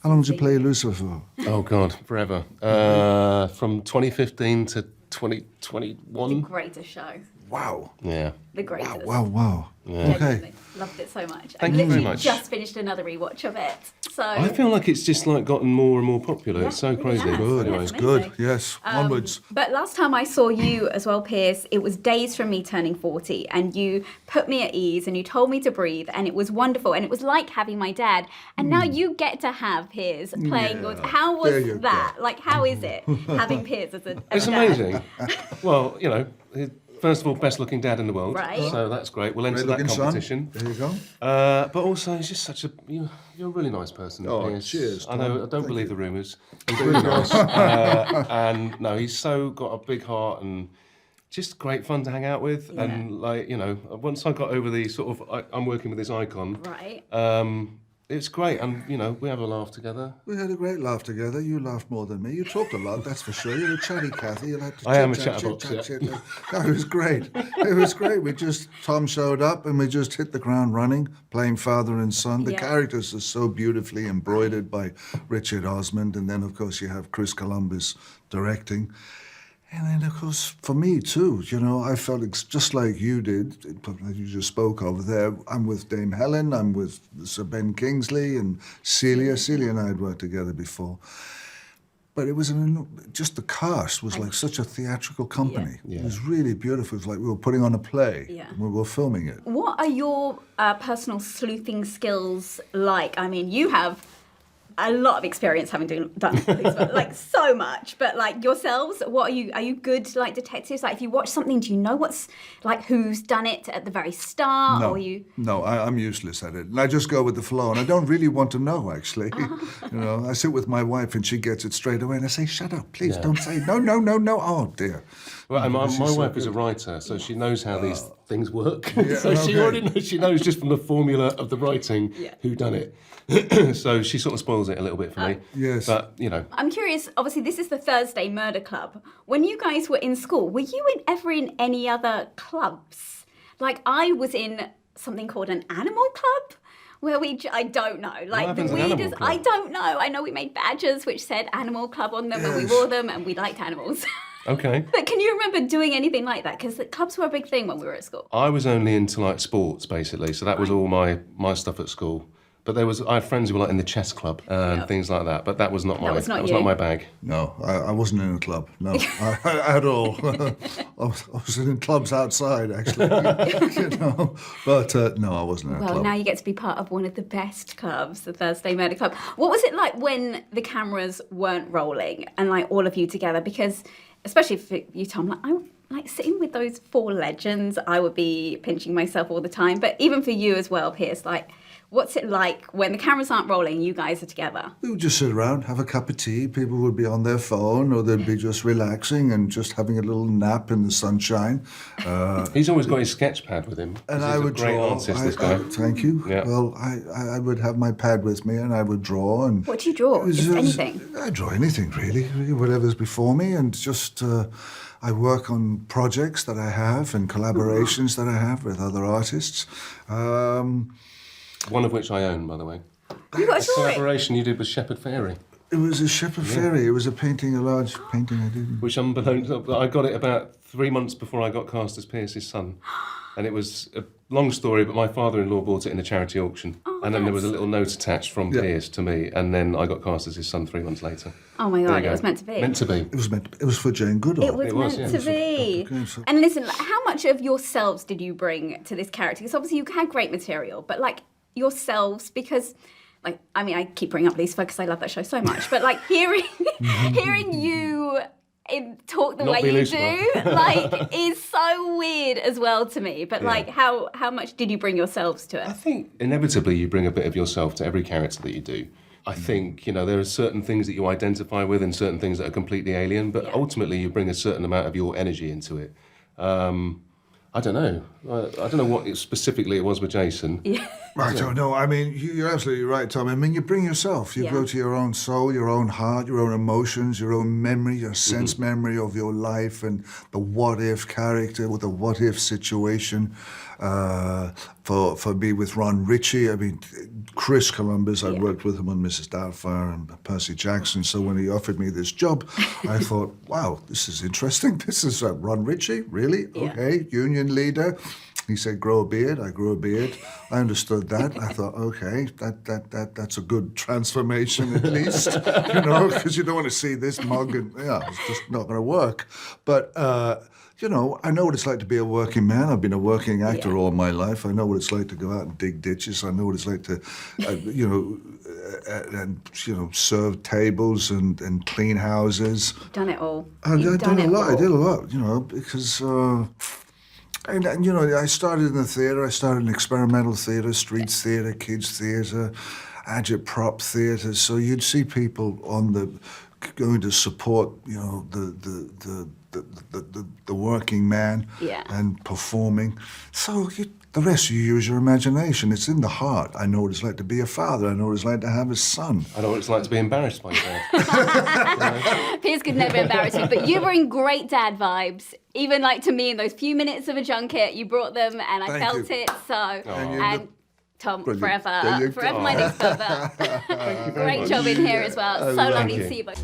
How long did you play Lucifer for? Oh, God, forever. From 2015 to 2021. The greatest show. Wow. Yeah. The greatest. Wow. Yeah. Okay. Loved it so much. Thank I you very literally much. just finished another rewatch of it. So I feel like it's just like gotten more and more popular. Yeah, It's so it really crazy. has. Good. Yeah, It's it's good. amazing. Yes. Onwards. But last time I saw you as well, Piers, it was days from me turning 40, and you put me at ease and you told me to breathe, and it was wonderful, and it was like having my dad. And now you get to have Piers playing. Yeah. How There was you that? go. Like, how is it having Piers as a It's dad? amazing. Well, you know, first of all, best looking dad in the world. Right. So that's great. We'll enter that Great-looking son. competition. There you go. But also, he's just such a you're a really nice person. Oh, Piers. cheers, I know. Tom. I don't Thank believe you. the rumours. He's really nice, and no, he's so got a big heart and just great fun to hang out with. Yeah. And like you know, once I got over the sort of I'm working with this icon. Right. It's great, and you know, we have a laugh together. We had a great laugh together. You laughed more than me. You talked a lot, that's for sure. You're a chatty, Cathy. You like to I am a chit-chat, chatterbox, chit-chat, yeah. chit-chat. No, it was great. It was great. Tom showed up and we just hit the ground running, playing father and son. The Yeah. characters are so beautifully embroidered by Richard Osmond, and then of course you have Chris Columbus directing. And then, of course, for me, too, you know, I felt just like you did, like you just spoke over there. I'm with Dame Helen, I'm with Sir Ben Kingsley and Celia. Celia and I had worked together before. But it was just the cast was like such a theatrical company. Yeah. It was really beautiful. It was like we were putting on a play. Yeah. We were filming it. What are your personal sleuthing skills like? I mean, you have a lot of experience having done this, like so much. But like yourselves, what are you good like detectives? Like if you watch something, do you know what's like who's done it at the very start, or you? No, I'm useless at it. And I just go with the flow, and I don't really want to know, actually. You know, I sit with my wife, and she gets it straight away, and I say, shut up, please, don't say, no. Oh, dear. Well, and my She's so wife is a good. writer, so she knows how these things work. Yeah, so she okay. already knows. She knows just from the formula of the writing who done it. So she sort of spoils it a little bit for me. Yes. But you know, I'm curious. Obviously, this is the Thursday Murder Club. When you guys were in school, were you ever in any other clubs? Like I was in something called an animal club. Where I don't know, like the happens in Animal weirdest, Club? I don't know. I know we made badges which said Animal Club on them when we wore them, and we liked animals. okay. But can you remember doing anything like that? Because the clubs were a big thing when we were at school. I was only into like sports basically, so that was all my stuff at school. But I had friends who were like in the chess club and things like that. But that was not was not that was you. not my bag. No, I wasn't in a club, no, at all. I was in clubs outside, actually, you know. But no, I wasn't in a Well, club. now you get to be part of one of the best clubs, the Thursday Murder Club. What was it like when the cameras weren't rolling and like all of you together? Because especially for you, Tom, like I like sitting with those four legends, I would be pinching myself all the time. But even for you as well, Piers, like what's it like when the cameras aren't rolling, you guys are together? We would just sit around, have a cup of tea. People would be on their phone, or they'd be just relaxing and just having a little nap in the sunshine. He's always got his sketch pad with him. 'cause And he's I would a great draw. artist, this guy. Thank you. Yeah. Well, I would have my pad with me, and I would draw. And What do you draw? Just anything? I draw anything, really, whatever's before me, and just I work on projects that I have and collaborations that I have with other artists. One of which I own, by the way. You got a The drawing? collaboration you did with Shepherd Fairy, It was a ship of fairy. It was a large painting I did. which unbeknownst, I got it about 3 months before I got cast as Pierce's son. And it was a long story, but my father-in-law bought it in a charity auction. And then there was a little note attached from Pierce to me, and then I got cast as his son 3 months later. Oh my There God, you go. it was meant to be. Meant to be. It was for Jane Goodall. It was was, meant yeah. to be. Okay, so- And listen, like, how much of yourselves did you bring to this character? Because obviously you had great material, but like yourselves, because like, I mean, I keep bringing up Lucifer because I love that show so much, but like hearing you talk the Not way be you Lucifer. do, like, is so weird as well to me. But like, how much did you bring yourselves to I it? think inevitably you bring a bit of yourself to every character that you do. I think, you know, there are certain things that you identify with and certain things that are completely alien, but ultimately you bring a certain amount of your energy into it. I don't know. I don't know what specifically it was with Jason, I don't know. I mean, you're absolutely right, Tom. I mean, you bring yourself. You go to your own soul, your own heart, your own emotions, your own memory, your sense memory of your life, and the what-if character with the what-if situation. For me, with Ron Ritchie, I mean, Chris Columbus, I worked with him on Mrs. Doubtfire and Percy Jackson. So when he offered me this job, I thought, wow, this is interesting. This is Ron Ritchie, really? Yeah. Okay, union leader. He said, grow a beard. I grew a beard. I understood that. I thought, okay, that's a good transformation at least, because you don't want to see this mug and, it's just not going to work. But, I know what it's like to be a working man. I've been a working actor all my life. I know what it's like to go out and dig ditches. I know what it's like to, serve tables and clean houses. You've done it all. I did a lot, because... And I started in the theatre. I started in experimental theatre, streets theatre, kids theatre, agitprop theatre. So you'd see people going to support, the working man and performing. So the rest you use your imagination. It's in the heart. I know what it's like to be a father. I know what it's like to have a son. I know what it's like to be embarrassed by your dad. Piers could never embarrass you, but you bring great dad vibes. Even like to me in those few minutes of a junket, you brought them and I felt it. So, and Tom, Brilliant. forever my next brother. Great job in here as well. So lovely to see you both.